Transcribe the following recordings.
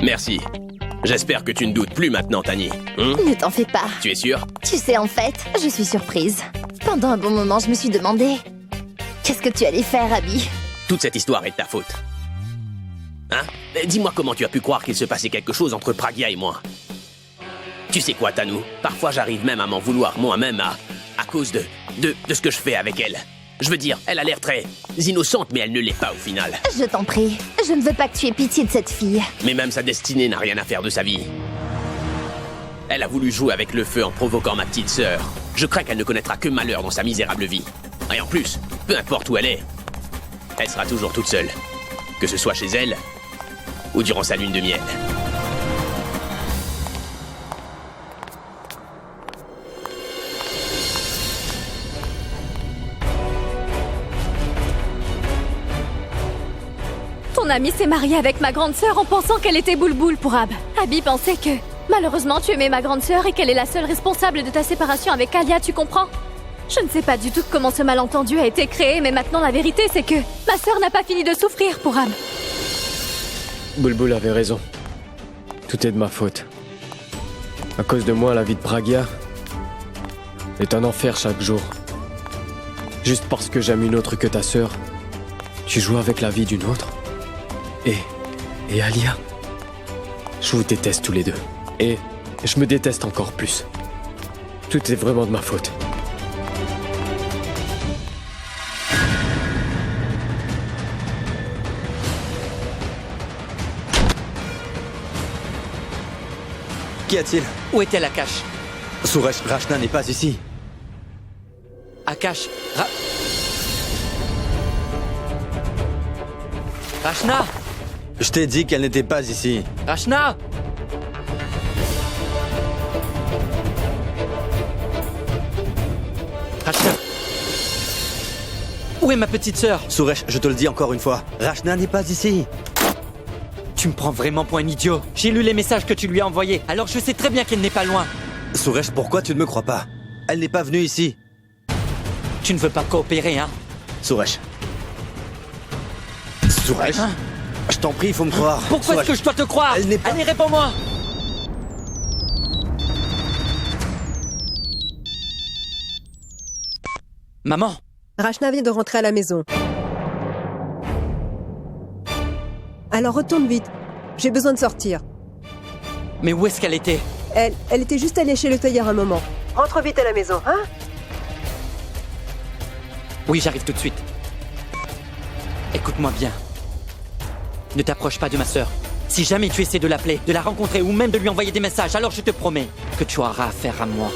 Merci. J'espère que tu ne doutes plus maintenant, Tani. Ne t'en fais pas. Tu es sûre? Tu sais, en fait, je suis surprise. Pendant un bon moment, je me suis demandé... Qu'est-ce que tu allais faire, Abby? Toute cette histoire est de ta faute. Hein? Dis-moi comment tu as pu croire qu'il se passait quelque chose entre Pragya et moi. Tu sais quoi, Tanou? Parfois, j'arrive même à m'en vouloir moi-même à cause de ce que je fais avec elle. Je veux dire, elle a l'air très innocente, mais elle ne l'est pas au final. Je t'en prie, je ne veux pas que tu aies pitié de cette fille. Mais même sa destinée n'a rien à faire de sa vie. Elle a voulu jouer avec le feu en provoquant ma petite sœur. Je crains qu'elle ne connaîtra que malheur dans sa misérable vie. Et en plus, peu importe où elle est, elle sera toujours toute seule. Que ce soit chez elle ou durant sa lune de miel. Ton ami s'est marié avec ma grande sœur en pensant qu'elle était boule-boule pour Ab. Abby pensait que, malheureusement, tu aimais ma grande sœur et qu'elle est la seule responsable de ta séparation avec Alia, tu comprends? Je ne sais pas du tout comment ce malentendu a été créé, mais maintenant la vérité c'est que ma sœur n'a pas fini de souffrir pour Ab. Boulboul avait raison. Tout est de ma faute. À cause de moi, la vie de Pragya est un enfer chaque jour. Juste parce que j'aime une autre que ta sœur, tu joues avec la vie d'une autre. Et Alia, je vous déteste tous les deux. Et je me déteste encore plus. Tout est vraiment de ma faute. Qu'y a-t-il? Où était l'Akash? Suresh Rachna n'est pas ici. Akash... Rachna! Je t'ai dit qu'elle n'était pas ici. Rachna! Rachna! Où est ma petite sœur? Suresh, je te le dis encore une fois, Rachna n'est pas ici. Tu me prends vraiment pour un idiot. J'ai lu les messages que tu lui as envoyés, alors je sais très bien qu'elle n'est pas loin. Suresh, pourquoi tu ne me crois pas? Elle n'est pas venue ici. Tu ne veux pas coopérer, hein? Suresh. Suresh, Hein? je t'en prie, il faut me croire. Pourquoi est-ce que je dois te croire? Elle n'est pas... Allez, réponds-moi! Maman! Rachna vient de rentrer à la maison. Alors retourne vite. J'ai besoin de sortir. Mais où est-ce qu'elle était? Elle était juste allée chez le tailleur un moment. Rentre vite à la maison, hein? Oui, j'arrive tout de suite. Écoute-moi bien. Ne t'approche pas de ma sœur. Si jamais tu essaies de l'appeler, de la rencontrer ou même de lui envoyer des messages, alors je te promets que tu auras affaire à moi.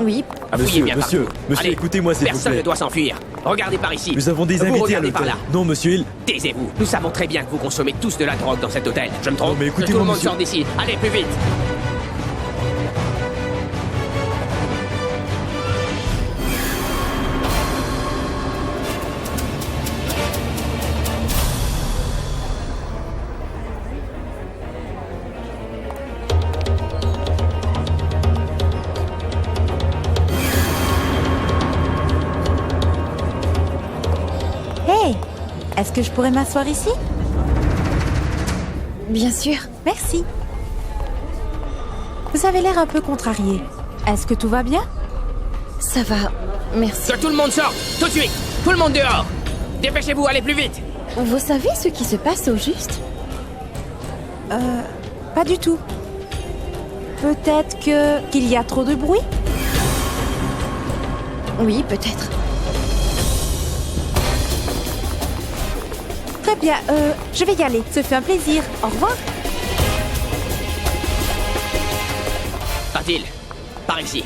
Oui. Ah, Fouillez bien monsieur, partout. monsieur, Allez, écoutez-moi s'il vous personne plaît. ne doit s'enfuir. Regardez par ici. Nous avons des Vous invités à regardez par l'hôtel. là. Non, monsieur, Taisez-vous. Nous savons très bien que vous consommez tous de la drogue dans cet hôtel. Je me trompe? Non, mais Que tout écoutez-moi, le monde monsieur. sort d'ici. Allez, plus vite. Hey, est-ce que je pourrais m'asseoir ici? Bien sûr. Merci. Vous avez l'air un peu contrarié. Est-ce que tout va bien? Ça va. Merci. Que tout le monde sorte. Tout de suite. Tout le monde dehors. Dépêchez-vous, allez plus vite. Vous savez ce qui se passe au juste? Pas du tout. Peut-être qu'il y a trop de bruit? Oui, peut-être. Très bien, je vais y aller. Ce fut un plaisir. Au revoir. Patil, par ici.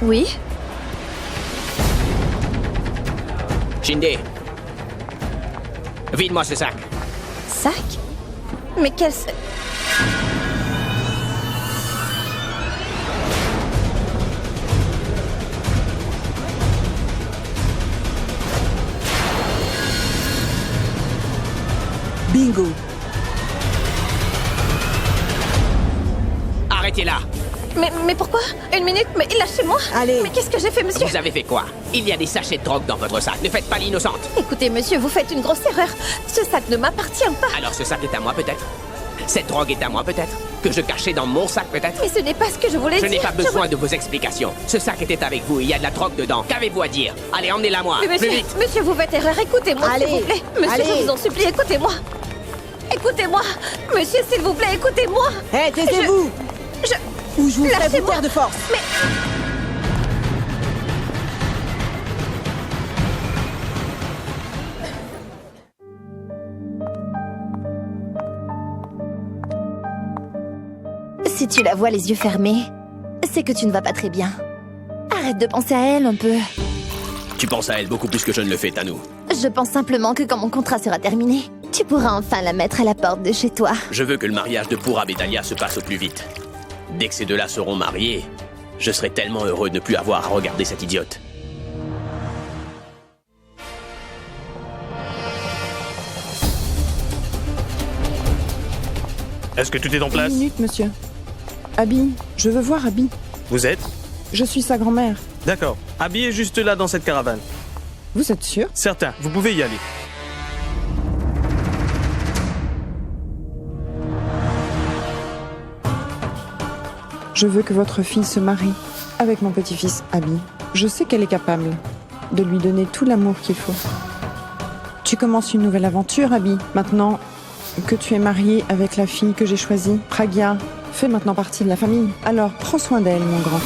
Oui. Shinde. Vide-moi ce sac. Sac? Mais quel sac? Bingo. Arrêtez-la. Mais pourquoi? Une minute, mais lâchez-moi. Allez. Mais qu'est-ce que j'ai fait, monsieur? Vous avez fait quoi? Il y a des sachets de drogue dans votre sac. Ne faites pas l'innocente. Écoutez, monsieur, vous faites une grosse erreur. Ce sac ne m'appartient pas. Alors ce sac est à moi peut-être? Cette drogue est à moi peut-être? Que je cachais dans mon sac peut-être? Mais ce n'est pas ce que je voulais Je dire. n'ai pas besoin de vos explications. Ce sac était avec vous, il y a de la drogue dedans. Qu'avez-vous à dire? Allez, emmenez-la moi. Mais monsieur, Plus vite. monsieur, vous faites erreur. Écoutez-moi, s'il Allez. vous plaît. Monsieur, Allez. je vous en supplie, écoutez-moi. Écoutez-moi. Monsieur, s'il vous plaît, écoutez-moi. Hé, taisez-vous. Ou je vous ferai vous Lâchez-moi. taire de force. Si tu la vois les yeux fermés, c'est que tu ne vas pas très bien. Arrête de penser à elle un peu. Tu penses à elle beaucoup plus que je ne le fais, Tanou. Je pense simplement que quand mon contrat sera terminé, tu pourras enfin la mettre à la porte de chez toi. Je veux que le mariage de Pourab et Dahlia se passe au plus vite. Dès que ces deux-là seront mariés, je serai tellement heureux de ne plus avoir à regarder cette idiote. Est-ce que tout est en Une place? minute, monsieur. Abby, je veux voir Abby. Vous êtes? Je suis sa grand-mère. D'accord. Abby est juste là dans cette caravane. Vous êtes sûr? Certain, vous pouvez y aller. Je veux que votre fille se marie avec mon petit-fils Abby. Je sais qu'elle est capable de lui donner tout l'amour qu'il faut. Tu commences une nouvelle aventure, Abby. Maintenant que tu es mariée avec la fille que j'ai choisie, Pragya fait maintenant partie de la famille. Alors prends soin d'elle, mon grand.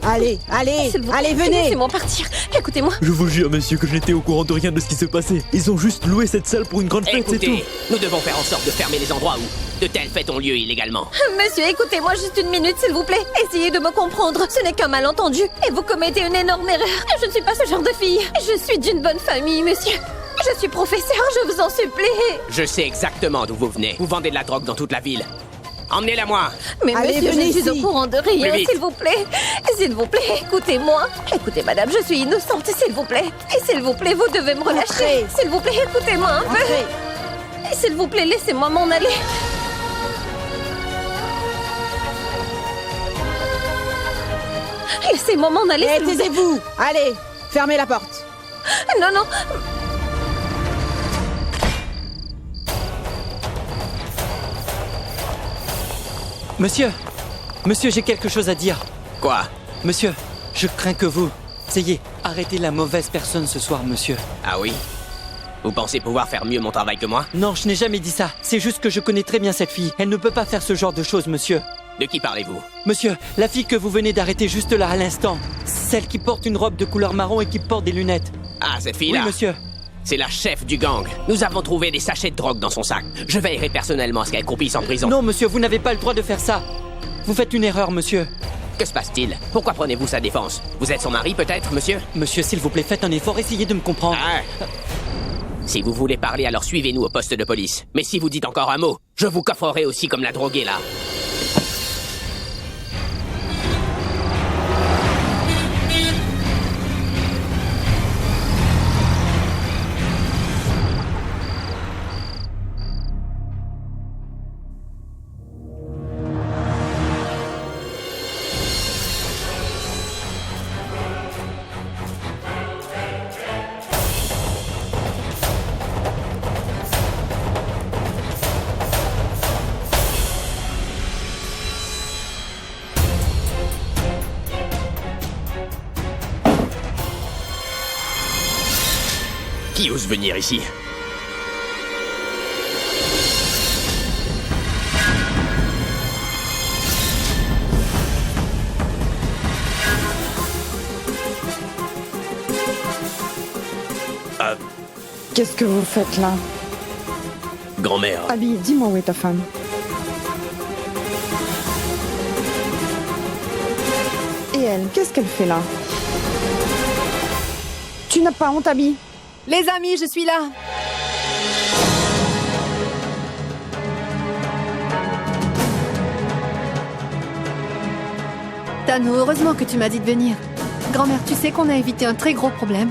Allez, allez, S'il vous allez, plaît, venez. laissez-moi partir. Écoutez-moi. Je vous jure, monsieur, que je n'étais au courant de rien de ce qui se passait. Ils ont juste loué cette salle pour une grande fête, c'est tout. Écoutez, nous devons faire en sorte de fermer les endroits où de telles fêtes ont lieu illégalement. Monsieur, écoutez-moi juste une minute, s'il vous plaît. Essayez de me comprendre. Ce n'est qu'un malentendu. Et vous commettez une énorme erreur. Je ne suis pas ce genre de fille. Je suis d'une bonne famille, monsieur. Je suis professeur, je vous en supplie. Je sais exactement d'où vous venez. Vous vendez de la drogue dans toute la ville. Emmenez-la moi. Mais Allez, monsieur, je venez suis ici. au courant de rien, Plus vite. s'il vous plaît. S'il vous plaît, écoutez-moi. Écoutez, madame, je suis innocente, s'il vous plaît. Et s'il vous plaît, vous devez me relâcher. Entrez. S'il vous plaît, écoutez-moi un peu. Entrez. Et s'il vous plaît, laissez-moi m'en aller. Laissez-moi m'en aller, Hé, s'il vous plaît. taisez-vous. Allez, fermez la porte. Non, non. Monsieur, j'ai quelque chose à dire. Quoi? Monsieur, je crains que vous... Essayez, arrêtez la mauvaise personne ce soir, monsieur. Ah oui? Vous pensez pouvoir faire mieux mon travail que moi? Non, je n'ai jamais dit ça. C'est juste que je connais très bien cette fille. Elle ne peut pas faire ce genre de choses, monsieur. De qui parlez-vous? Monsieur, la fille que vous venez d'arrêter juste là, à l'instant. Celle qui porte une robe de couleur marron et qui porte des lunettes. Ah, cette fille-là? Oui, monsieur. C'est la chef du gang. Nous avons trouvé des sachets de drogue dans son sac. Je veillerai personnellement à ce qu'elle croupisse en prison. Non, monsieur, vous n'avez pas le droit de faire ça. Vous faites une erreur, monsieur. Que se passe-t-il? Pourquoi prenez-vous sa défense? Vous êtes son mari, peut-être, monsieur? Monsieur, s'il vous plaît, faites un effort, essayez de me comprendre. Ah. Si vous voulez parler, alors suivez-nous au poste de police. Mais si vous dites encore un mot, je vous coffrerai aussi comme la droguée, là. Qui ose venir ici? Qu'est-ce que vous faites là? Grand-mère. Abby, dis-moi où est ta femme. Et elle, qu'est-ce qu'elle fait là? Tu n'as pas honte, Abby? Les amis, je suis là. Tano, heureusement que tu m'as dit de venir. Grand-mère, tu sais qu'on a évité un très gros problème.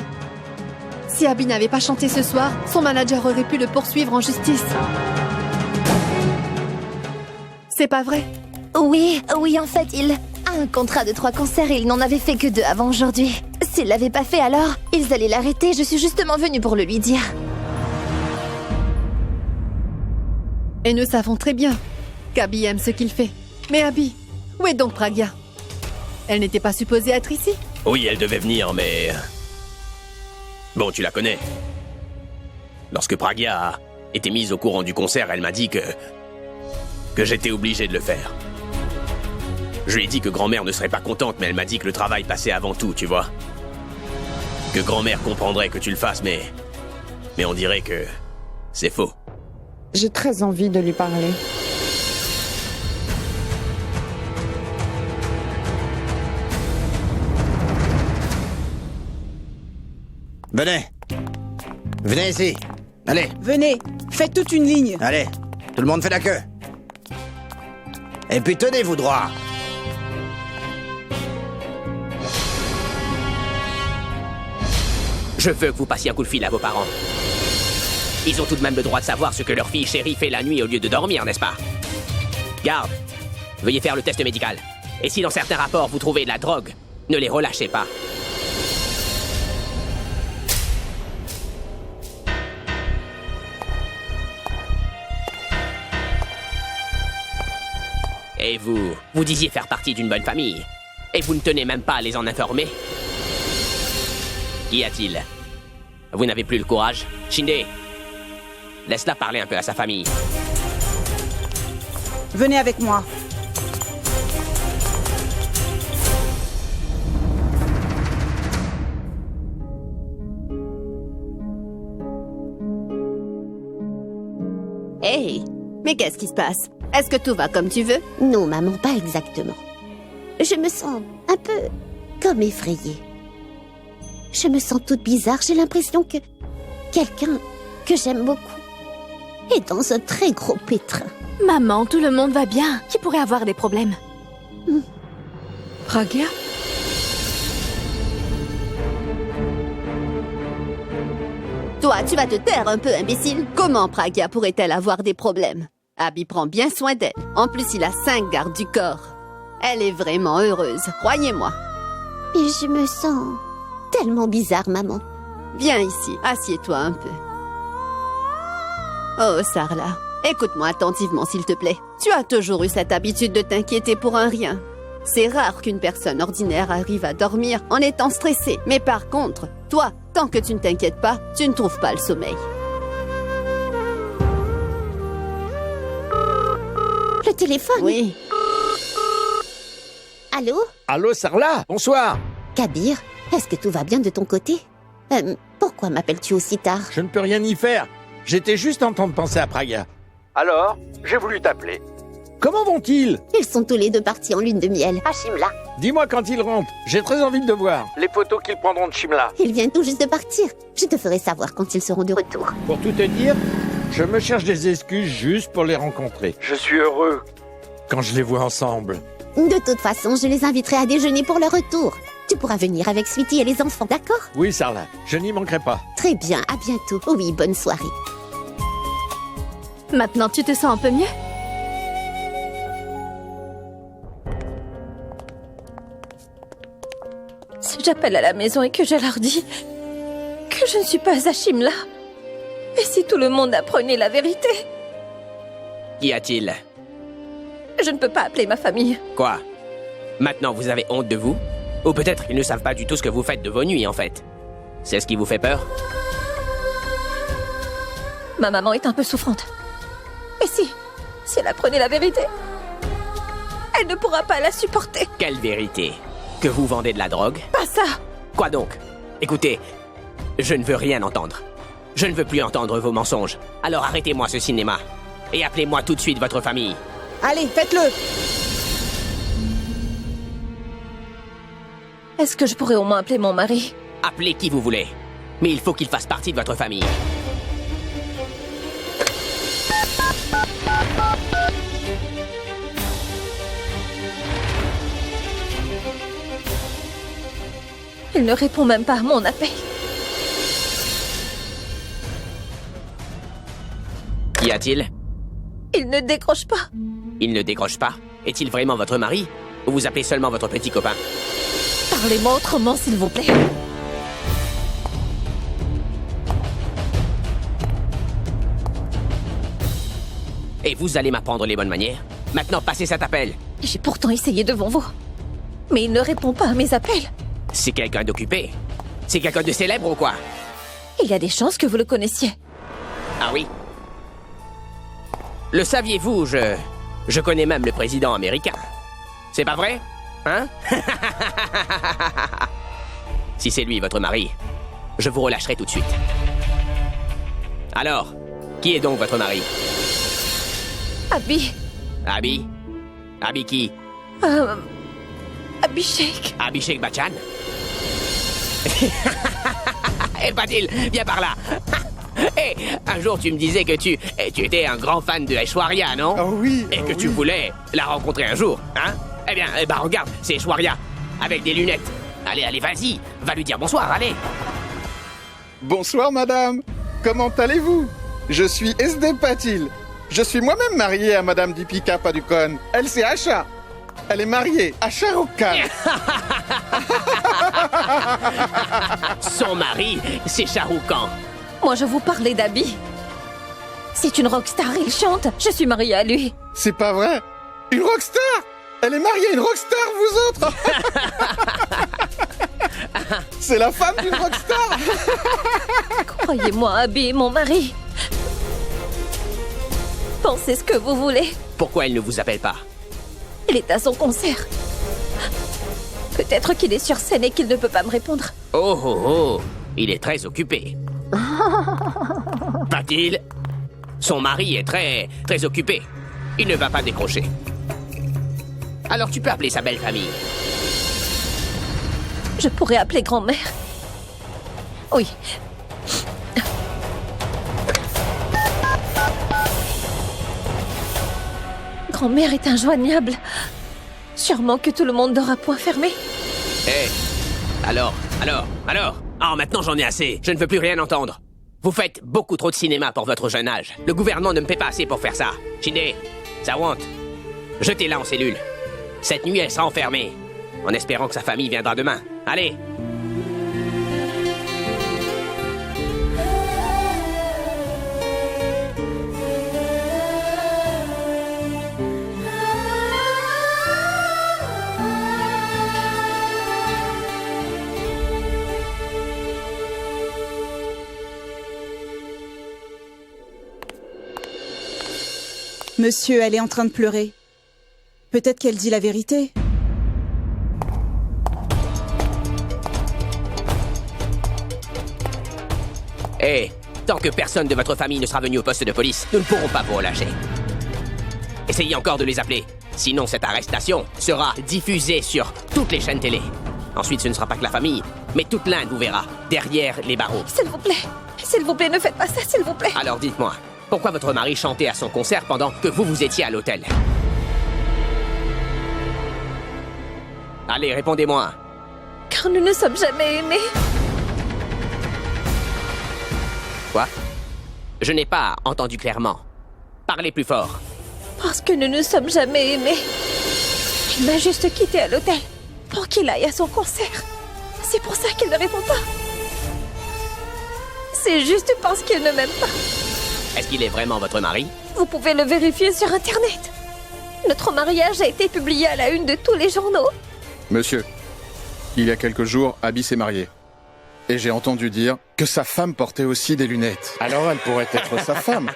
Si Abby n'avait pas chanté ce soir, son manager aurait pu le poursuivre en justice. C'est pas vrai? Oui, en fait, il a un contrat de 3 concerts et il n'en avait fait que 2 avant aujourd'hui. S'il l'avait pas fait alors, ils allaient l'arrêter. Je suis justement venue pour le lui dire. Et nous savons très bien qu'Abby aime ce qu'il fait. Mais Abby, où est donc Pragya? Elle n'était pas supposée être ici? Oui, elle devait venir, mais... Bon, tu la connais. Lorsque Pragya a été mise au courant du concert, elle m'a dit que j'étais obligé de le faire. Je lui ai dit que grand-mère ne serait pas contente, mais elle m'a dit que le travail passait avant tout, tu vois. Que grand-mère comprendrait que tu le fasses, mais on dirait que c'est faux. J'ai très envie de lui parler. Venez ici. Allez, Venez, faites toute une ligne. allez. Tout le monde fait la queue. Et puis tenez-vous droit. Je veux que vous passiez un coup de fil à vos parents. Ils ont tout de même le droit de savoir ce que leur fille chérie fait la nuit au lieu de dormir, n'est-ce pas? Garde, veuillez faire le test médical. Et si dans certains rapports vous trouvez de la drogue, ne les relâchez pas. Et vous disiez faire partie d'une bonne famille. Et vous ne tenez même pas à les en informer? Qu'y a-t-il? Vous n'avez plus le courage? Shinde, laisse-la parler un peu à sa famille. Venez avec moi. Hey, mais qu'est-ce qui se passe? Est-ce que tout va comme tu veux? Non, maman, pas exactement. Je me sens un peu comme effrayée. Je me sens toute bizarre. J'ai l'impression que quelqu'un que j'aime beaucoup est dans un très gros pétrin. Maman, tout le monde va bien. Qui pourrait avoir des problèmes? Pragya? Toi, tu vas te taire un peu, imbécile. Comment Pragya pourrait-elle avoir des problèmes? Abby prend bien soin d'elle. En plus, il a 5 gardes du corps. Elle est vraiment heureuse, croyez-moi. Et je me sens tellement bizarre, maman. Viens ici, assieds-toi un peu. Oh, Sarla, écoute-moi attentivement, s'il te plaît. Tu as toujours eu cette habitude de t'inquiéter pour un rien. C'est rare qu'une personne ordinaire arrive à dormir en étant stressée. Mais par contre, toi, tant que tu ne t'inquiètes pas, tu ne trouves pas le sommeil. Le téléphone? Oui. Allô? Allô, Sarla? Bonsoir. Kabir, est-ce que tout va bien de ton côté? Pourquoi m'appelles-tu aussi tard? Je ne peux rien y faire. J'étais juste en train de penser à Pragya. Alors, j'ai voulu t'appeler. Comment vont-ils? Ils sont tous les deux partis en lune de miel, à Shimla. Dis-moi quand ils rentrent. J'ai très envie de voir les photos qu'ils prendront de Shimla. Ils viennent tout juste de partir. Je te ferai savoir quand ils seront de retour. Pour tout te dire, je me cherche des excuses juste pour les rencontrer. Je suis heureux quand je les vois ensemble. De toute façon, je les inviterai à déjeuner pour leur retour. Tu pourras venir avec Sweetie et les enfants, d'accord? Oui, Sarla, je n'y manquerai pas. Très bien, à bientôt. Oui, bonne soirée. Maintenant, tu te sens un peu mieux? Si j'appelle à la maison et que je leur dis que je ne suis pas à Shimla, et si tout le monde apprenait la vérité? Qu'y a-t-il? Je ne peux pas appeler ma famille. Quoi? Maintenant, vous avez honte de vous? Ou peut-être qu'ils ne savent pas du tout ce que vous faites de vos nuits, en fait. C'est ce qui vous fait peur? Ma maman est un peu souffrante. Et si elle apprenait la vérité, elle ne pourra pas la supporter. Quelle vérité? Que vous vendez de la drogue? Pas ça! Quoi donc? Écoutez, je ne veux rien entendre. Je ne veux plus entendre vos mensonges. Alors arrêtez-moi ce cinéma. Et appelez-moi tout de suite votre famille. Allez, faites-le! Est-ce que je pourrais au moins appeler mon mari? Appelez qui vous voulez. Mais il faut qu'il fasse partie de votre famille. Il ne répond même pas à mon appel. Qu'y a-t-il? Il ne décroche pas. Il ne décroche pas? Est-il vraiment votre mari? Ou vous appelez seulement votre petit copain? Parlez-moi autrement, s'il vous plaît. Et vous allez m'apprendre les bonnes manières? Maintenant, passez cet appel. J'ai pourtant essayé devant vous. Mais il ne répond pas à mes appels. C'est quelqu'un d'occupé? C'est quelqu'un de célèbre ou quoi? Il y a des chances que vous le connaissiez. Ah oui? Le saviez-vous, je connais même le président américain. C'est pas vrai? Hein? Si c'est lui, votre mari, je vous relâcherai tout de suite. Alors, qui est donc votre mari? Abby. Abby? Abby qui? Abhishek. Abhishek Bachchan? Eh, Patil, viens par là. Eh, un jour tu me disais que tu étais un grand fan de Aishwarya, non? Oh oui. Et que tu voulais la rencontrer un jour, hein? Eh bien, regarde, c'est Aishwarya, avec des lunettes. Allez, vas-y, va lui dire bonsoir, allez. Bonsoir madame, comment allez-vous? Je suis SD Patil. Je suis moi-même marié à madame Deepika Padukone. Elle c'est Asha. Elle est mariée à Shah Rukh Khan. Son mari, c'est Shah Rukh Khan. Moi, je vous parlais d'Abby. C'est une rockstar, il chante. Je suis mariée à lui. C'est pas vrai? Une rockstar? Elle est mariée à une rockstar, vous autres? C'est la femme d'une rockstar. Croyez-moi, Abby est mon mari. Pensez ce que vous voulez. Pourquoi il ne vous appelle pas? Il est à son concert. Peut-être qu'il est sur scène et qu'il ne peut pas me répondre. Oh, il est très occupé. Pas-t-il? Son mari est très occupé. Il ne va pas décrocher. Alors tu peux appeler sa belle famille. Je pourrais appeler grand-mère. Oui. Grand-mère est injoignable. Sûrement que tout le monde dort à point fermé. Hé, alors Ah, maintenant j'en ai assez. Je ne veux plus rien entendre. Vous faites beaucoup trop de cinéma pour votre jeune âge. Le gouvernement ne me paie pas assez pour faire ça. Shinde, Sawant, jetez-la en cellule. Cette nuit, elle sera enfermée. En espérant que sa famille viendra demain. Allez. Monsieur, elle est en train de pleurer. Peut-être qu'elle dit la vérité. Hé, tant que personne de votre famille ne sera venu au poste de police, nous ne pourrons pas vous relâcher. Essayez encore de les appeler. Sinon, cette arrestation sera diffusée sur toutes les chaînes télé. Ensuite, ce ne sera pas que la famille, mais toute l'Inde vous verra, derrière les barreaux. S'il vous plaît, ne faites pas ça, s'il vous plaît. Alors dites-moi, pourquoi votre mari chantait à son concert pendant que vous étiez à l'hôtel? Allez, répondez-moi. Car nous ne sommes jamais aimés. Quoi? Je n'ai pas entendu clairement. Parlez plus fort. Parce que nous ne sommes jamais aimés. Il m'a juste quitté à l'hôtel pour qu'il aille à son concert. C'est pour ça qu'il ne répond pas. C'est juste parce qu'il ne m'aime pas. Est-ce qu'il est vraiment votre mari? Vous pouvez le vérifier sur Internet. Notre mariage a été publié à la une de tous les journaux. Monsieur, il y a quelques jours, Abby s'est mariée. Et j'ai entendu dire que sa femme portait aussi des lunettes. Alors elle pourrait être sa femme.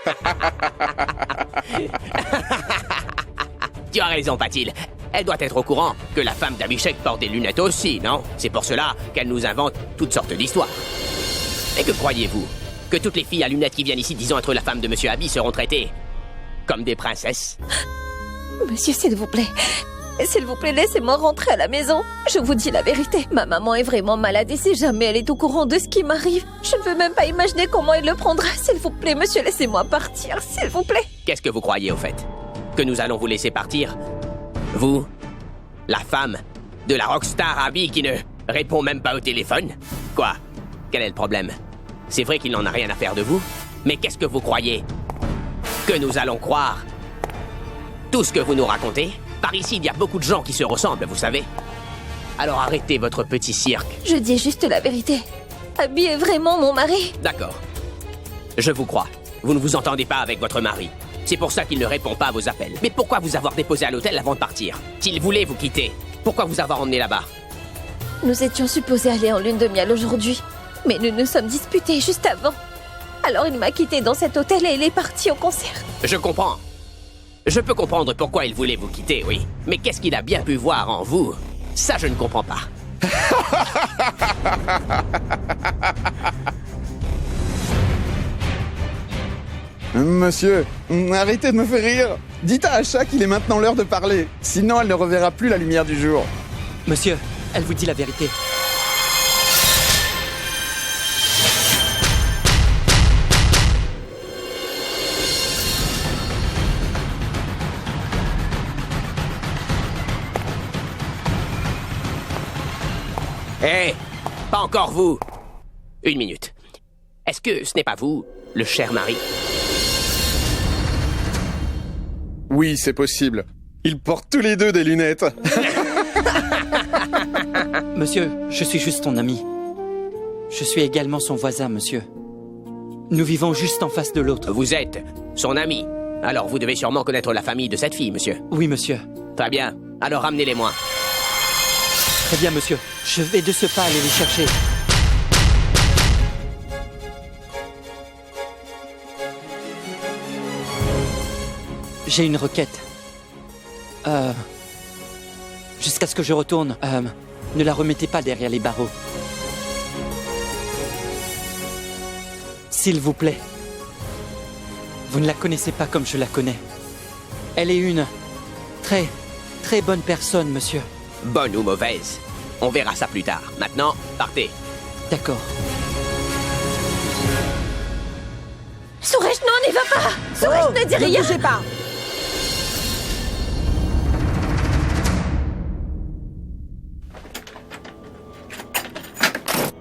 Tu as raison, Patil. Elle doit être au courant que la femme d'Abhishek porte des lunettes aussi, non? C'est pour cela qu'elle nous invente toutes sortes d'histoires. Et que croyez-vous? Que toutes les filles à lunettes qui viennent ici disant être la femme de Monsieur Abby seront traitées comme des princesses? Monsieur, s'il vous plaît, laissez-moi rentrer à la maison. Je vous dis la vérité, ma maman est vraiment malade et si jamais elle est au courant de ce qui m'arrive, je ne veux même pas imaginer comment elle le prendra. S'il vous plaît, monsieur, laissez-moi partir, s'il vous plaît. Qu'est-ce que vous croyez au fait? Que nous allons vous laisser partir? Vous, la femme de la rockstar Abby qui ne répond même pas au téléphone. Quoi? Quel est le problème? C'est vrai qu'il n'en a rien à faire de vous? Mais qu'est-ce que vous croyez? Que nous allons croire tout ce que vous nous racontez? Par ici, il y a beaucoup de gens qui se ressemblent, vous savez. Alors arrêtez votre petit cirque. Je dis juste la vérité. Abby est vraiment mon mari. D'accord. Je vous crois. Vous ne vous entendez pas avec votre mari. C'est pour ça qu'il ne répond pas à vos appels. Mais pourquoi vous avoir déposé à l'hôtel avant de partir? S'il voulait vous quitter, pourquoi vous avoir emmené là-bas? Nous étions supposés aller en lune de miel aujourd'hui. Mais nous nous sommes disputés juste avant. Alors il m'a quitté dans cet hôtel et il est parti au concert. Je comprends. Je peux comprendre pourquoi il voulait vous quitter, oui. Mais qu'est-ce qu'il a bien pu voir en vous? Ça, je ne comprends pas. Monsieur, arrêtez de me faire rire. Dites à Asha qu'il est maintenant l'heure de parler. Sinon, elle ne reverra plus la lumière du jour. Monsieur, elle vous dit la vérité. Hé, pas encore vous. Une minute. Est-ce que ce n'est pas vous, le cher mari? Oui, c'est possible. Ils portent tous les deux des lunettes. Monsieur, je suis juste ton ami. Je suis également son voisin, monsieur. Nous vivons juste en face de l'autre. Vous êtes son ami. Alors vous devez sûrement connaître la famille de cette fille, monsieur. Oui, monsieur. Très bien. Alors ramenez-les-moi. Très bien, monsieur. Je vais de ce pas aller les chercher. J'ai une requête. Jusqu'à ce que je retourne, ne la remettez pas derrière les barreaux. S'il vous plaît. Vous ne la connaissez pas comme je la connais. Elle est une très, très bonne personne, monsieur. Bonne ou mauvaise? On verra ça plus tard. Maintenant, partez. D'accord. Suresh, non, n'y va pas. Suresh, ne dis rien. Ne bougez pas.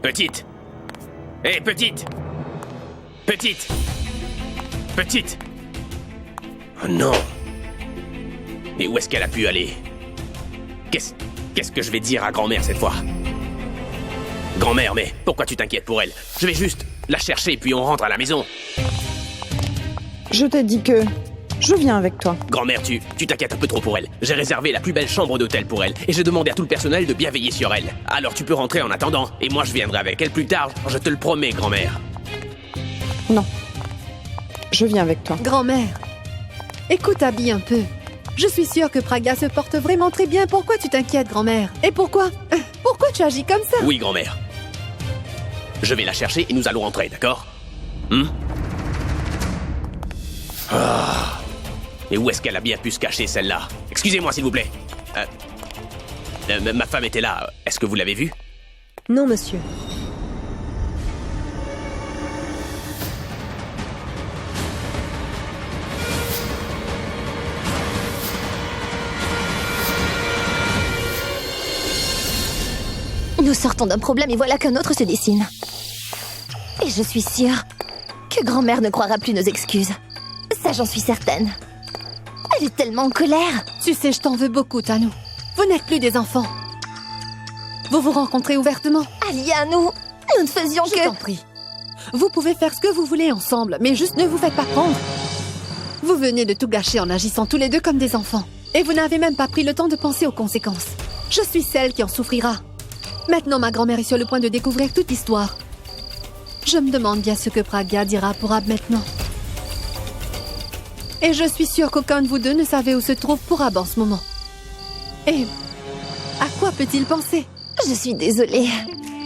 Petite. Hé, petite. Petite. Petite. Oh non. Et où est-ce qu'elle a pu aller? Qu'est-ce que je vais dire à grand-mère cette fois? Grand-mère, mais pourquoi tu t'inquiètes pour elle? Je vais juste la chercher puis on rentre à la maison. Je t'ai dit que je viens avec toi. Grand-mère, tu t'inquiètes un peu trop pour elle. J'ai réservé la plus belle chambre d'hôtel pour elle et j'ai demandé à tout le personnel de bien veiller sur elle. Alors tu peux rentrer en attendant et moi je viendrai avec elle plus tard, je te le promets, grand-mère. Non. Je viens avec toi. Grand-mère, écoute Abby un peu. Je suis sûre que Praga se porte vraiment très bien. Pourquoi tu t'inquiètes, grand-mère? Et pourquoi tu agis comme ça? Oui, grand-mère. Je vais la chercher et nous allons rentrer, d'accord? Et où est-ce qu'elle a bien pu se cacher, celle-là? Excusez-moi, s'il vous plaît. Ma femme était là. Est-ce que vous l'avez vue? Non, monsieur. Nous sortons d'un problème et voilà qu'un autre se dessine. Et je suis sûre que grand-mère ne croira plus nos excuses. Ça, j'en suis certaine. Elle est tellement en colère. Tu sais, je t'en veux beaucoup, Tanu. Vous n'êtes plus des enfants. Vous vous rencontrez ouvertement. Alia, nous ne faisions que... Je t'en prie. Vous pouvez faire ce que vous voulez ensemble, mais juste ne vous faites pas prendre. Vous venez de tout gâcher en agissant tous les deux comme des enfants. Et vous n'avez même pas pris le temps de penser aux conséquences. Je suis celle qui en souffrira. Maintenant, ma grand-mère est sur le point de découvrir toute l'histoire. Je me demande bien ce que Praga dira pour Ab maintenant. Et je suis sûre qu'aucun de vous deux ne savait où se trouve Pourab en ce moment. Et à quoi peut-il penser? Je suis désolée.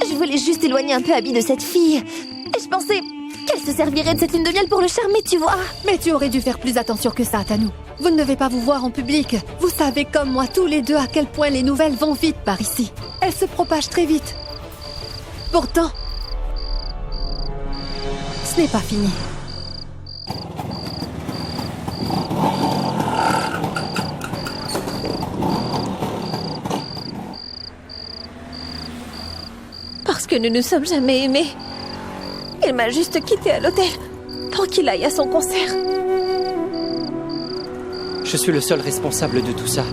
Je voulais juste éloigner un peu Abby de cette fille. Et je pensais qu'elle se servirait de cette lune de miel pour le charmer, tu vois. Mais tu aurais dû faire plus attention que ça, Tanu. Vous ne devez pas vous voir en public. Vous savez comme moi tous les deux à quel point les nouvelles vont vite par ici. Elles se propagent très vite. Pourtant, ce n'est pas fini. que nous ne sommes jamais aimés. Il m'a juste quitté à l'hôtel pour qu'il aille à son concert. Je suis le seul responsable de tout ça.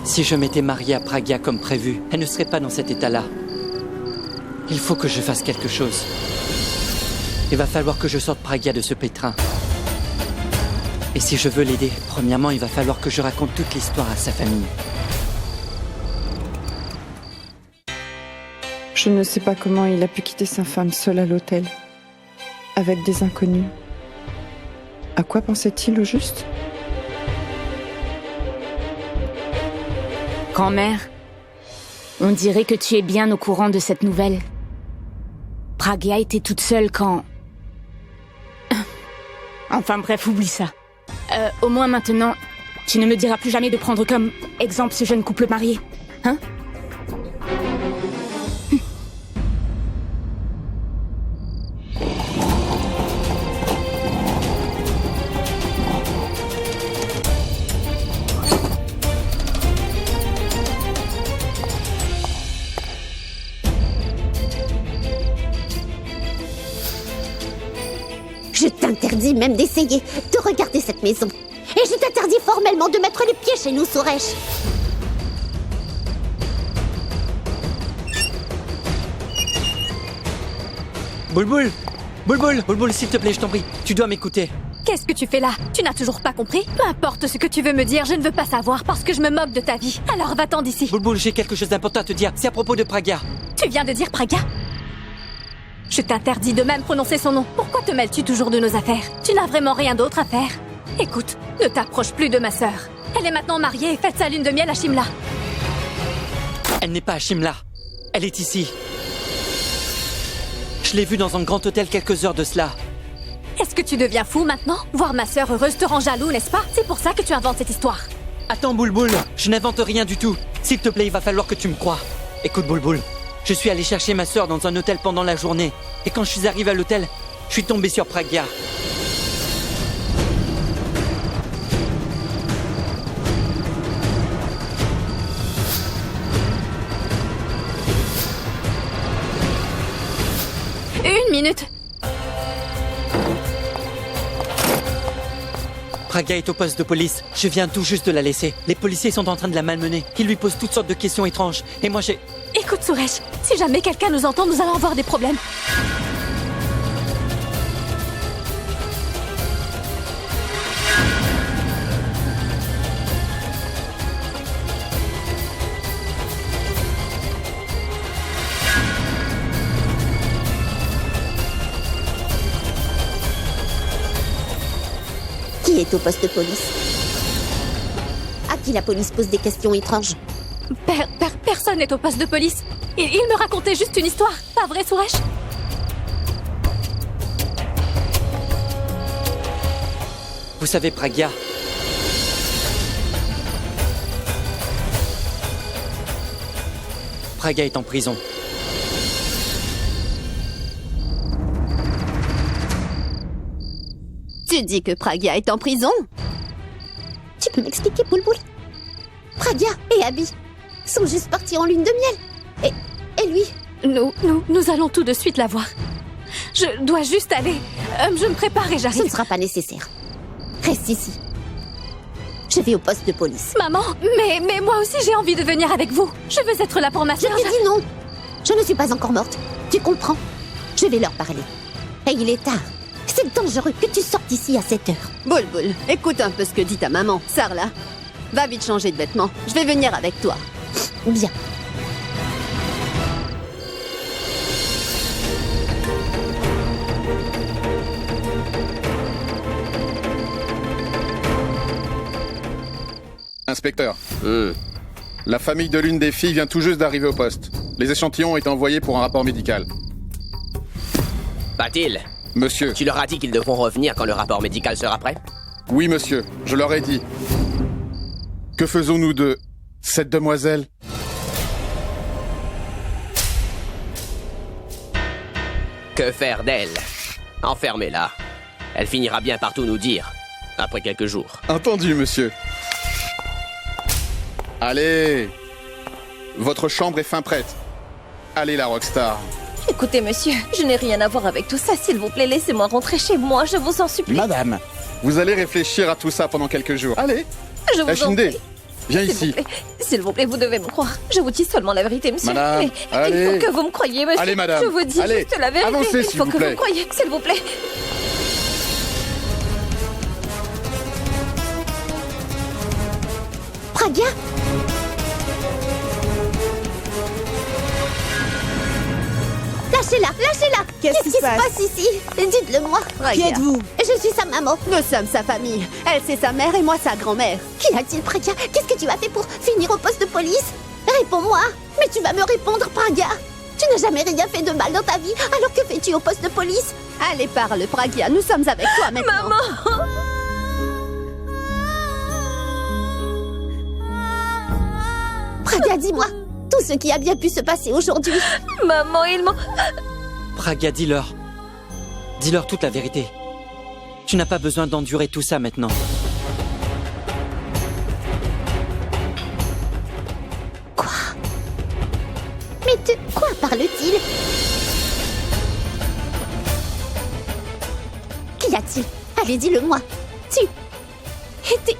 Si je m'étais mariée à Pragya comme prévu, elle ne serait pas dans cet état-là. Il faut que je fasse quelque chose. Il va falloir que je sorte Pragya de ce pétrin. Et si je veux l'aider, premièrement, il va falloir que je raconte toute l'histoire à sa famille. Je ne sais pas comment il a pu quitter sa femme seule à l'hôtel, avec des inconnus. À quoi pensait-il au juste? Grand-mère, on dirait que tu es bien au courant de cette nouvelle. Pragya était toute seule quand... Enfin bref, oublie ça. Au moins maintenant, tu ne me diras plus jamais de prendre comme exemple ce jeune couple marié, hein? Je t'interdis même d'essayer de regarder cette maison. Et je t'interdis formellement de mettre les pieds chez nous, Suresh. Bulbul! Bulbul, s'il te plaît, je t'en prie. Tu dois m'écouter. Qu'est-ce que tu fais là? Tu n'as toujours pas compris? Peu importe ce que tu veux me dire, je ne veux pas savoir parce que je me moque de ta vie. Alors va-t'en d'ici. Bulbul, j'ai quelque chose d'important à te dire. C'est à propos de Pragya. Tu viens de dire Pragya? Je t'interdis de même prononcer son nom. Pourquoi te mêles-tu toujours de nos affaires? Tu n'as vraiment rien d'autre à faire. Écoute, ne t'approche plus de ma sœur. Elle est maintenant mariée et fête sa lune de miel à Shimla. Elle n'est pas à Shimla. Elle est ici. Je l'ai vue dans un grand hôtel quelques heures de cela. Est-ce que tu deviens fou maintenant? Voir ma sœur heureuse te rend jaloux, n'est-ce pas? C'est pour ça que tu inventes cette histoire. Attends, Bulbul, je n'invente rien du tout. S'il te plaît, il va falloir que tu me croies. Écoute, Bulbul, je suis allé chercher ma sœur dans un hôtel pendant la journée. Et quand je suis arrivé à l'hôtel, je suis tombé sur Pragya. Une minute. Pragya est au poste de police. Je viens tout juste de la laisser. Les policiers sont en train de la malmener. Ils lui posent toutes sortes de questions étranges. Et moi, j'ai... Écoute, Suresh, si jamais quelqu'un nous entend, nous allons avoir des problèmes. Qui est au poste de police? À qui la police pose des questions étranges? Personne n'est au poste de police. Il me racontait juste une histoire. Pas vrai, Suresh? Vous savez, Pragya... Pragya est en prison. Tu dis que Pragya est en prison? Tu peux m'expliquer, Bulbul? Pragya et Abby sont juste partis en lune de miel. Et lui? Nous allons tout de suite la voir. Je dois juste aller. Je me prépare et j'arrive. Ce ne sera pas nécessaire. Reste ici. Je vais au poste de police. Maman, mais moi aussi j'ai envie de venir avec vous. Je veux être là pour ma sœur. Je t'ai dit non. Je ne suis pas encore morte. Tu comprends? Je vais leur parler. Et il est tard. C'est dangereux que tu sortes ici à cette heure. Bulbul, écoute un peu ce que dit ta maman. Sarla, va vite changer de vêtements. Je vais venir avec toi. Bien. Inspecteur. La famille de l'une des filles vient tout juste d'arriver au poste. Les échantillons ont été envoyés pour un rapport médical. Patil. Monsieur. Tu leur as dit qu'ils devront revenir quand le rapport médical sera prêt? Oui, monsieur. Je leur ai dit. Que faisons-nous de cette demoiselle? Que faire d'elle? Enfermez-la. Elle finira bien par tout nous dire, après quelques jours. Entendu, monsieur. Allez. Votre chambre est fin prête. Allez, la rockstar. Écoutez, monsieur, je n'ai rien à voir avec tout ça. S'il vous plaît, laissez-moi rentrer chez moi, je vous en supplie. Madame, vous allez réfléchir à tout ça pendant quelques jours. Allez, Je vous en Shinde, prie. viens S'il ici. vous plaît, s'il vous plaît, vous devez me croire. Je vous dis seulement la vérité, monsieur. Madame, Et allez. il faut que vous me croyiez, monsieur. Allez, madame, Je vous dis allez. juste la vérité. Avancez, il s'il faut vous que plaît. vous me croyiez, s'il vous plaît. Pragya? Lâchez-la, lâchez-la! Qu'est-ce qui se passe ici? Dites-le-moi. Qui êtes-vous? Je suis sa maman. Nous sommes sa famille. Elle, c'est sa mère et moi, sa grand-mère. Qu'y a-t-il, Pragya? Qu'est-ce que tu as fait pour finir au poste de police? Réponds-moi! Mais tu vas me répondre, Pragya! Tu n'as jamais rien fait de mal dans ta vie, alors que fais-tu au poste de police? Allez, parle, Pragya. Nous sommes avec toi maintenant. Maman! Pragya, dis-moi! Tout ce qui a bien pu se passer aujourd'hui. Maman, ils m'ont... Pragya, dis-leur. Dis-leur toute la vérité. Tu n'as pas besoin d'endurer tout ça maintenant. Mais de quoi parle-t-il? Qu'y a-t-il? Allez, dis-le-moi. Tu étais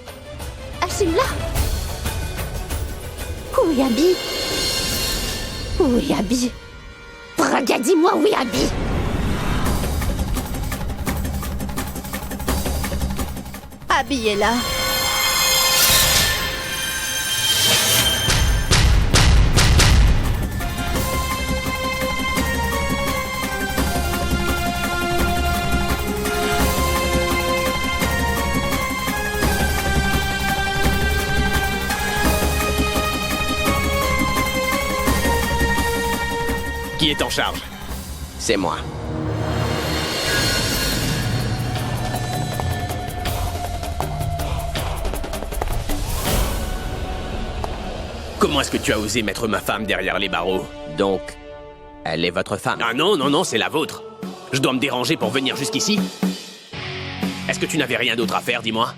à Shimla? Où est Abby? Où est Abby? Pragya, dis-moi où est Abby? Abby est là. Qui est en charge? C'est moi. Comment est-ce que tu as osé mettre ma femme derrière les barreaux? Donc, elle est votre femme? Ah non, non, non, c'est la vôtre. Je dois me déranger pour venir jusqu'ici? Est-ce que tu n'avais rien d'autre à faire, dis-moi?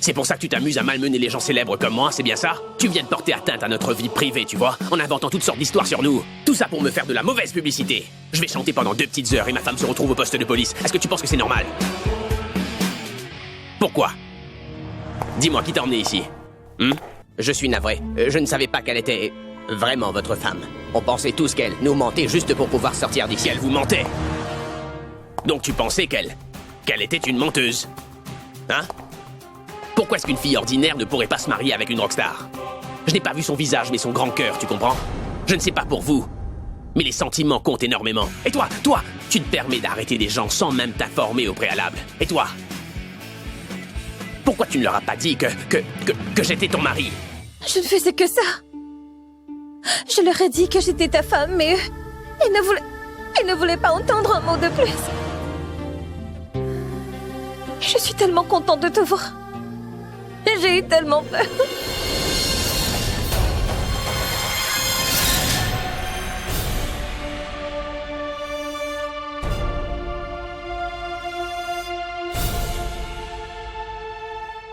C'est pour ça que tu t'amuses à malmener les gens célèbres comme moi, c'est bien ça? Tu viens de porter atteinte à notre vie privée, tu vois, en inventant toutes sortes d'histoires sur nous. Tout ça pour me faire de la mauvaise publicité. Je vais chanter pendant 2 petites heures et ma femme se retrouve au poste de police. Est-ce que tu penses que c'est normal? Pourquoi? Dis-moi, qui t'a emmené ici? Je suis navré. Je ne savais pas qu'elle était vraiment votre femme. On pensait tous qu'elle nous mentait juste pour pouvoir sortir d'ici. Elle vous mentait. Donc tu pensais qu'elle était une menteuse? Hein? Pourquoi est-ce qu'une fille ordinaire ne pourrait pas se marier avec une rockstar? Je n'ai pas vu son visage, mais son grand cœur, tu comprends? Je ne sais pas pour vous, mais les sentiments comptent énormément. Et toi, tu te permets d'arrêter des gens sans même t'informer au préalable. Et toi? Pourquoi tu ne leur as pas dit que j'étais ton mari? Je ne faisais que ça. Je leur ai dit que j'étais ta femme, mais eux, ils ne voulaient pas entendre un mot de plus. Je suis tellement contente de te voir. J'ai eu tellement peur.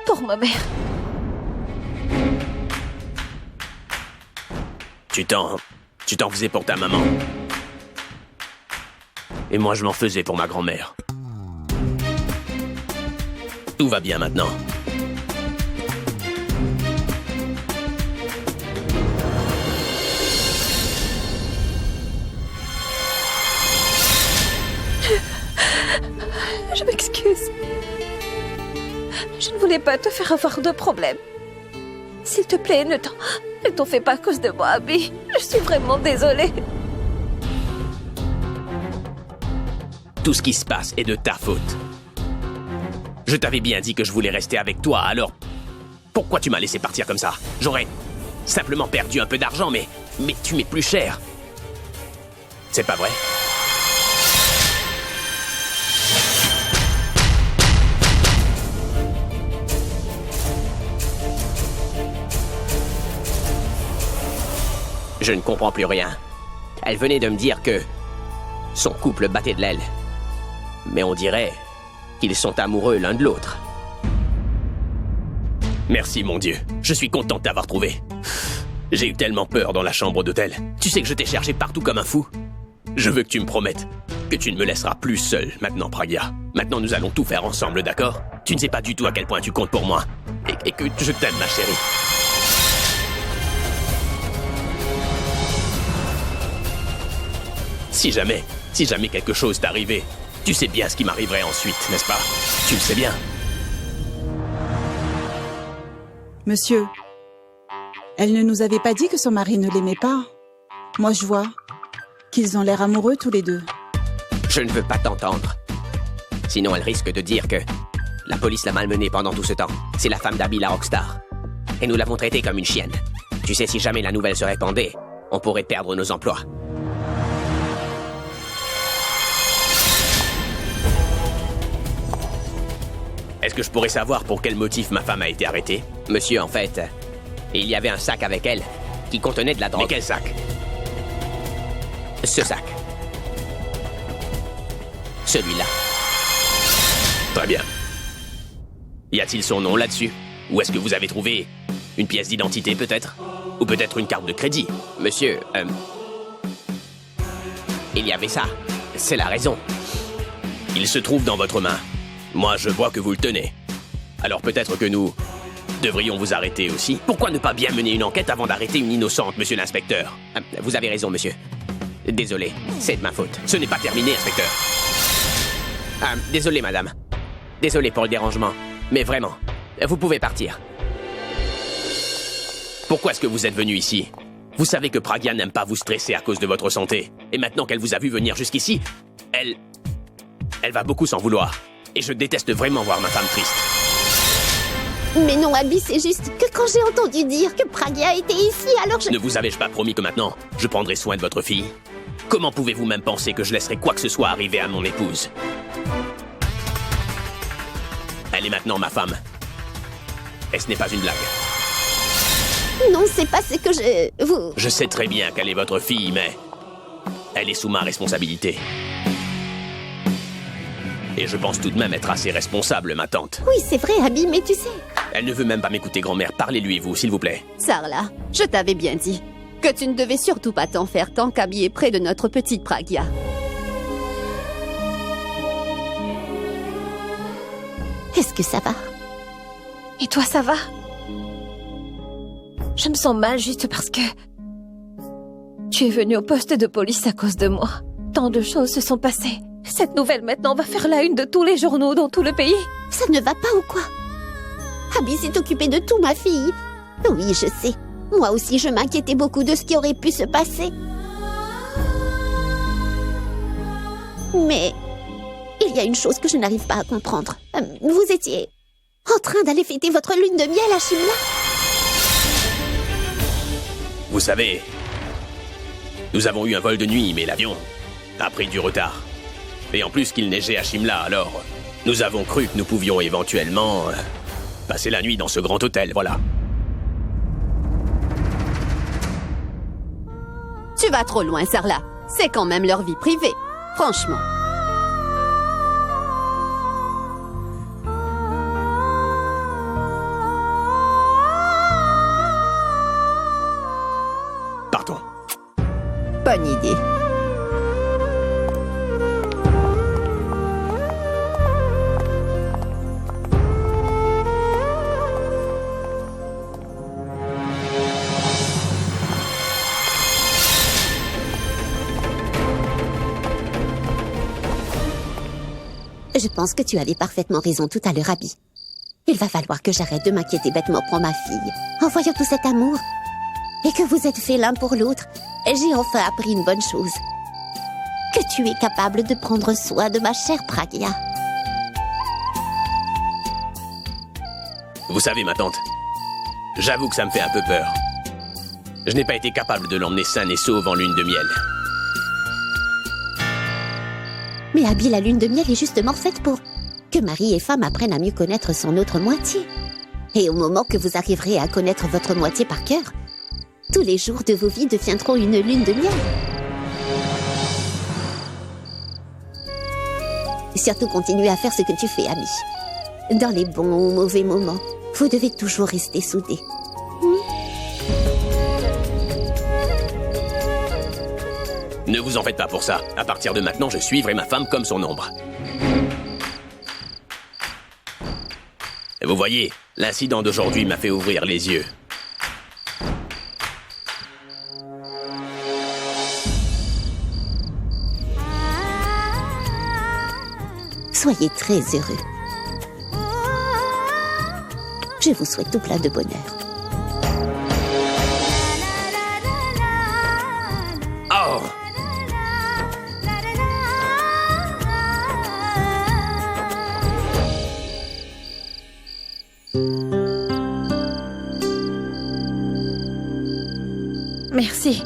Pour ma mère. Tu t'en faisais pour ta maman. Et moi, je m'en faisais pour ma grand-mère. Tout va bien maintenant. Je m'excuse. Je ne voulais pas te faire avoir de problème. S'il te plaît, ne t'en fais pas à cause de moi, Abby. Je suis vraiment désolée. Tout ce qui se passe est de ta faute. Je t'avais bien dit que je voulais rester avec toi, alors pourquoi tu m'as laissé partir comme ça? J'aurais simplement perdu un peu d'argent, mais tu m'es plus cher. C'est pas vrai? Je ne comprends plus rien. Elle venait de me dire que son couple battait de l'aile. Mais on dirait qu'ils sont amoureux l'un de l'autre. Merci, mon Dieu. Je suis content de t'avoir trouvé. J'ai eu tellement peur dans la chambre d'hôtel. Tu sais que je t'ai cherché partout comme un fou. Je veux que tu me promettes que tu ne me laisseras plus seul maintenant, Pragya. Maintenant, nous allons tout faire ensemble, d'accord? Tu ne sais pas du tout à quel point tu comptes pour moi. Et que je t'aime, ma chérie. Si jamais quelque chose t'arrivait, tu sais bien ce qui m'arriverait ensuite, n'est-ce pas? Tu le sais bien. Monsieur, elle ne nous avait pas dit que son mari ne l'aimait pas. Moi, je vois qu'ils ont l'air amoureux tous les deux. Je ne veux pas t'entendre. Sinon, elle risque de dire que la police l'a malmenée pendant tout ce temps. C'est la femme d'Abby, la rockstar. Et nous l'avons traitée comme une chienne. Tu sais, si jamais la nouvelle se répandait, on pourrait perdre nos emplois. Est-ce que je pourrais savoir pour quel motif ma femme a été arrêtée? Monsieur, en fait, il y avait un sac avec elle qui contenait de la drogue. Mais quel sac? Ce sac. Celui-là. Très bien. Y a-t-il son nom là-dessus? Ou est-ce que vous avez trouvé une pièce d'identité, peut-être? Ou peut-être une carte de crédit? Monsieur, il y avait ça. C'est la raison. Il se trouve dans votre main. Moi, je vois que vous le tenez. Alors peut-être que nous devrions vous arrêter aussi. Pourquoi ne pas bien mener une enquête avant d'arrêter une innocente, monsieur l'inspecteur? Vous avez raison, monsieur. Désolé, c'est de ma faute. Ce n'est pas terminé, inspecteur. Désolé, madame. Désolé pour le dérangement. Mais vraiment, vous pouvez partir. Pourquoi est-ce que vous êtes venu ici? Vous savez que Pragya n'aime pas vous stresser à cause de votre santé. Et maintenant qu'elle vous a vu venir jusqu'ici, elle va beaucoup s'en vouloir. Et je déteste vraiment voir ma femme triste. Mais non, Abby, c'est juste que quand j'ai entendu dire que Pragya était ici, alors je... Ne vous avais-je pas promis que maintenant, je prendrai soin de votre fille? Comment pouvez-vous même penser que je laisserai quoi que ce soit arriver à mon épouse? Elle est maintenant ma femme. Et ce n'est pas une blague. Non, c'est pas ce que vous... Je sais très bien qu'elle est votre fille, mais... elle est sous ma responsabilité. Et je pense tout de même être assez responsable, ma tante. Oui, c'est vrai, Abby, mais tu sais... Elle ne veut même pas m'écouter, grand-mère. Parlez-lui, vous, s'il vous plaît. Sarla, je t'avais bien dit que tu ne devais surtout pas t'en faire tant qu'Abby est près de notre petite Pragya. Est-ce que ça va? Et toi, ça va? Je me sens mal juste parce que... tu es venu au poste de police à cause de moi. Tant de choses se sont passées. Cette nouvelle maintenant va faire la une de tous les journaux dans tout le pays. Ça ne va pas ou quoi? Abby s'est occupée de tout, ma fille. Oui, je sais. Moi aussi, je m'inquiétais beaucoup de ce qui aurait pu se passer. Mais il y a une chose que je n'arrive pas à comprendre. Vous étiez en train d'aller fêter votre lune de miel à Shimla? Vous savez, nous avons eu un vol de nuit, mais l'avion a pris du retard. Et en plus qu'il neigeait à Shimla, alors nous avons cru que nous pouvions éventuellement passer la nuit dans ce grand hôtel, voilà. Tu vas trop loin, Sarla. C'est quand même leur vie privée. Franchement. Partons. Bonne idée. Je pense que tu avais parfaitement raison tout à l'heure, Abby. Il va falloir que j'arrête de m'inquiéter bêtement pour ma fille. En voyant tout cet amour, et que vous êtes faits l'un pour l'autre, j'ai enfin appris une bonne chose. Que tu es capable de prendre soin de ma chère Pragya. Vous savez, ma tante, j'avoue que ça me fait un peu peur. Je n'ai pas été capable de l'emmener saine et sauve en lune de miel. Mais Abby, la lune de miel est justement faite pour que mari et femme apprennent à mieux connaître son autre moitié. Et au moment que vous arriverez à connaître votre moitié par cœur, tous les jours de vos vies deviendront une lune de miel. Surtout continuez à faire ce que tu fais, Abby. Dans les bons ou mauvais moments, vous devez toujours rester soudés. Ne vous en faites pas pour ça. À partir de maintenant, je suivrai ma femme comme son ombre. Et vous voyez, l'incident d'aujourd'hui m'a fait ouvrir les yeux. Soyez très heureux. Je vous souhaite tout plein de bonheur. Oh! Merci.